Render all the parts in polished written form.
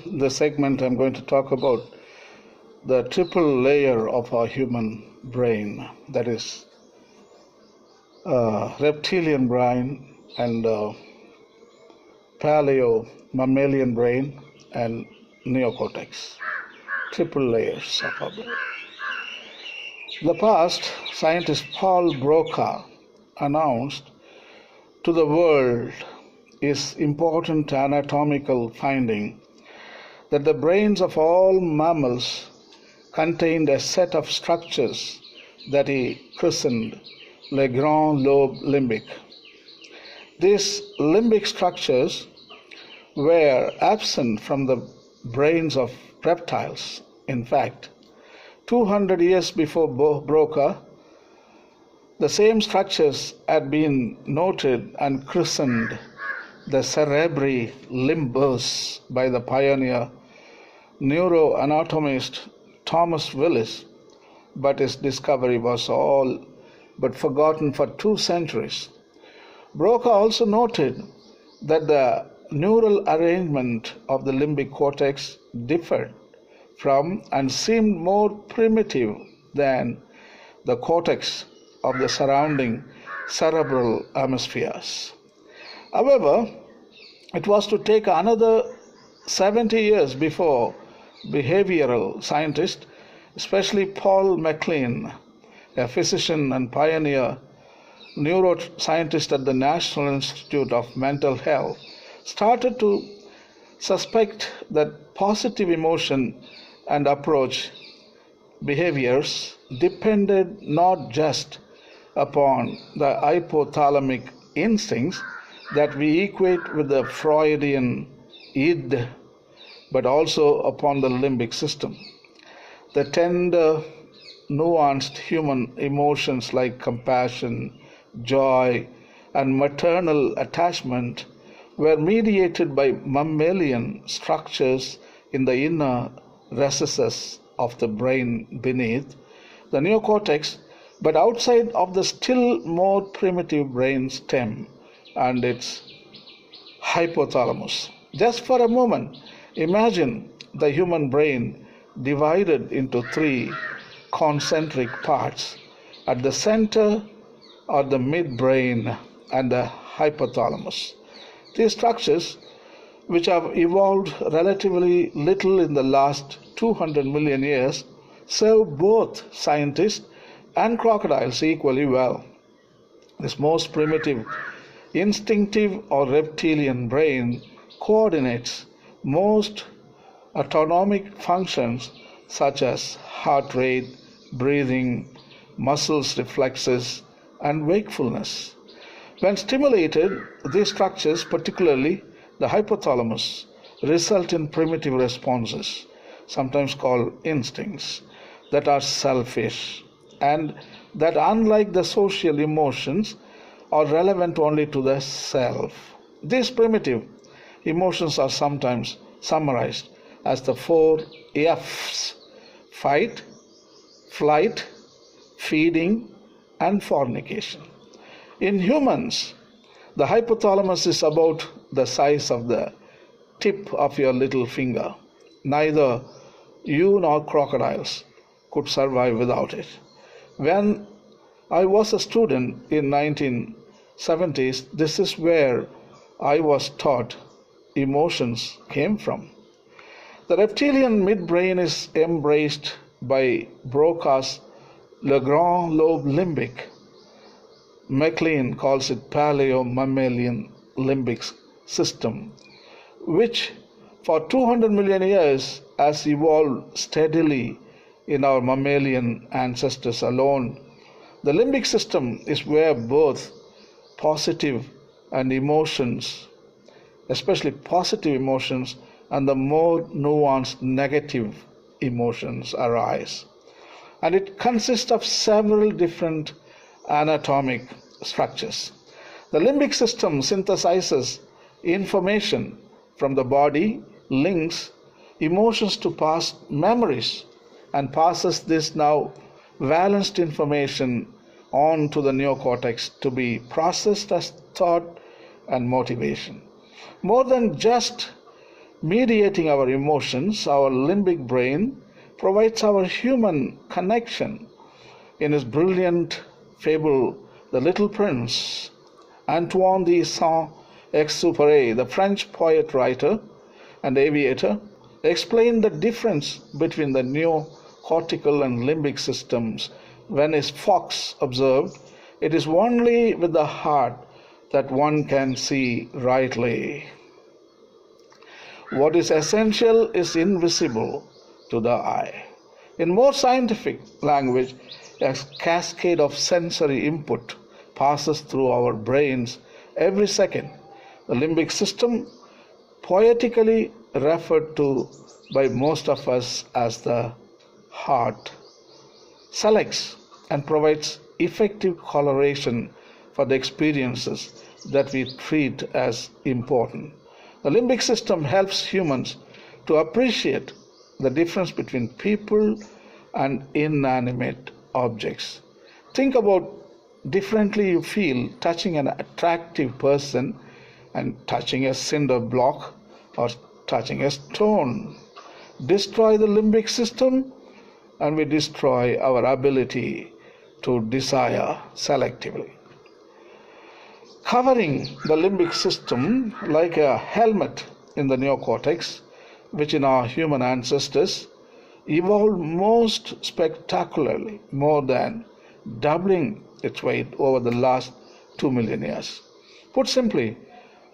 the segment I'm going to talk about the triple layer of our human brain, that is reptilian brain and paleo mammalian brain and neocortex. Triple layers of our brain. In the past, scientist Paul Broca announced to the world his important anatomical finding that the brains of all mammals contained a set of structures that he christened le grand lobe limbic. These limbic structures were absent from the brains of reptiles. In fact, 200 years before Broca, the same structures had been noted and christened the cerebri limbus by the pioneer neuroanatomist Thomas Willis, but his discovery was all but forgotten for 2 centuries. Broca also noted that the neural arrangement of the limbic cortex differed from and seemed more primitive than the cortex of the surrounding cerebral hemispheres. However, it was to take another 70 years before behavioral scientists, especially Paul MacLean, a physician and pioneer neuroscientist at the National Institute of Mental Health, started to suspect that positive emotion and approach behaviors depended not just upon the hypothalamic instincts that we equate with the Freudian id, but also upon the limbic system. The tender, nuanced human emotions like compassion, joy, and maternal attachment were mediated by mammalian structures in the inner recesses of the brain beneath the neocortex, but outside of the still more primitive brain stem and its hypothalamus. Just for a moment, imagine the human brain divided into 3 concentric parts. At the center are the midbrain and the hypothalamus. These structures, which have evolved relatively little in the last 200 million years, serve both scientists and crocodiles equally well. This most primitive, instinctive or reptilian brain coordinates most autonomic functions such as heart rate, breathing, muscles reflexes, and wakefulness. When stimulated, these structures, particularly the hypothalamus, result in primitive responses, sometimes called instincts, that are selfish and that, unlike the social emotions, are relevant only to the self. These primitive emotions are sometimes summarized as the 4 F's: fight, flight, feeding, and fornication. In humans, the hypothalamus is about the size of the tip of your little finger. Neither you nor crocodiles could survive without it. When I was a student in 1970s, this is where I was taught emotions came from. The reptilian midbrain is embraced by Broca's le grand lobe limbic. MacLean calls it paleo-mammalian limbic system, which for 200 million years has evolved steadily in our mammalian ancestors alone. The limbic system is where both positive and emotions, especially positive emotions, and the more nuanced negative emotions arise. And it consists of several different anatomic structures. The limbic system synthesizes information from the body, links emotions to past memories, and passes this now balanced information on to the neocortex to be processed as thought and motivation. More than just Mediating our emotions, our limbic brain provides our human connection. In his brilliant fable, The Little Prince, Antoine de Saint-Exupéry, the French poet, writer, and aviator, explained the difference between the neocortical and limbic systems when his fox observed, "It is only with the heart that one can see rightly. What is essential is invisible to the eye." In more scientific language, a cascade of sensory input passes through our brains every second. The limbic system, poetically referred to by most of us as the heart, selects and provides effective coloration for the experiences that we treat as important. The limbic system helps humans to appreciate the difference between people and inanimate objects. Think about differently you feel touching an attractive person and touching a cinder block or touching a stone. Destroy the limbic system and we destroy our ability to desire selectively. Covering the limbic system like a helmet in the neocortex, which in our human ancestors evolved most spectacularly, more than doubling its weight over the last 2 million years. Put simply,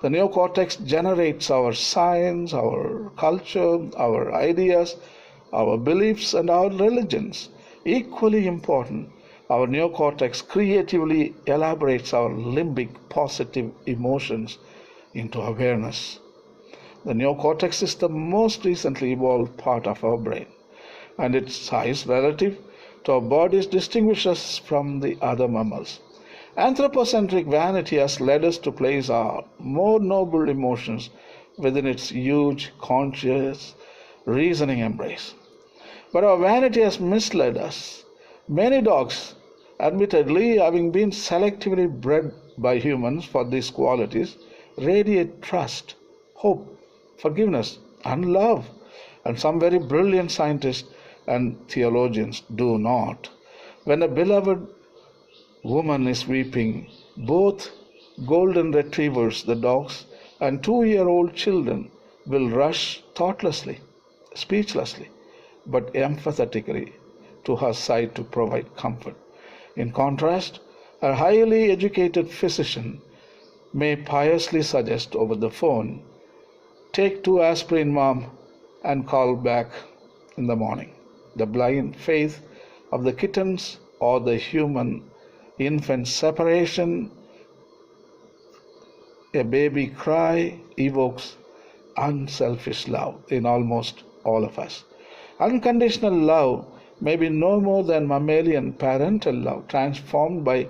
the neocortex generates our science, our culture, our ideas, our beliefs, and our religions. Equally important, our neocortex creatively elaborates our limbic positive emotions into awareness. The neocortex is the most recently evolved part of our brain, and its size relative to our bodies distinguishes us from the other mammals. Anthropocentric vanity has led us to place our more noble emotions within its huge, conscious, reasoning embrace. But our vanity has misled us. Many dogs, admittedly having been selectively bred by humans for these qualities, radiate trust, hope, forgiveness, and love. And some very brilliant scientists and theologians do not. When a beloved woman is weeping, both golden retrievers, the dogs, and 2-year-old children will rush thoughtlessly, speechlessly, but empathetically to her side to provide comfort. In contrast, a highly educated physician may piously suggest over the phone, "Take 2 aspirin, mom, and call back in the morning." The blind faith of the kittens or the human infant separation, a baby cry, evokes unselfish love in almost all of us. Unconditional love may be no more than mammalian parental love, transformed by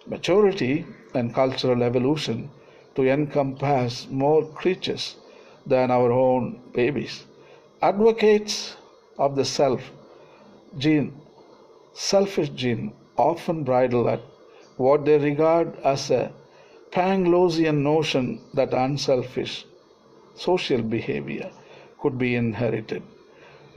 maturity and cultural evolution to encompass more creatures than our own babies. Advocates of the selfish gene often bridle at what they regard as a Panglossian notion that unselfish social behavior could be inherited.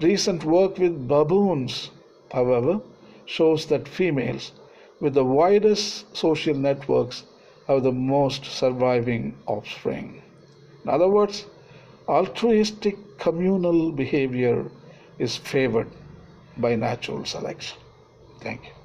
Recent work with baboons, however, shows that females with the widest social networks have the most surviving offspring. In other words, altruistic communal behavior is favored by natural selection. Thank you.